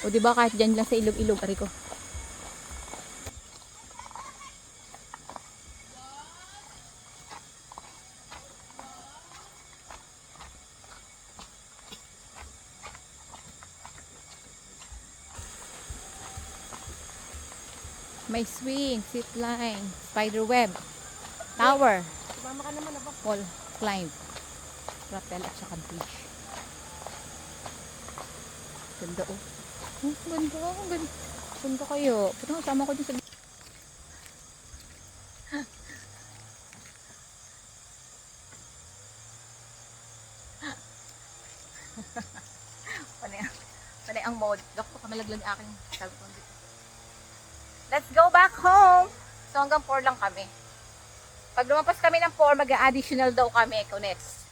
O di ba kahit dyan lang sa ilog-ilog, ari ko. May swing, zip line, spider web, tower, Sumama ka naman ako. wall climb, rappel at saka bridge. Ganda oh. Oh, ganda, ganda. Ganda kayo. Puto sama ko dun sa... Panay ang mode. Gako pa malaglag aking cellphone dito. Let's go back home! So hanggang 4 lang kami. Pag lumampas kami ng 4, mag-additional daw kami. Ikaw next.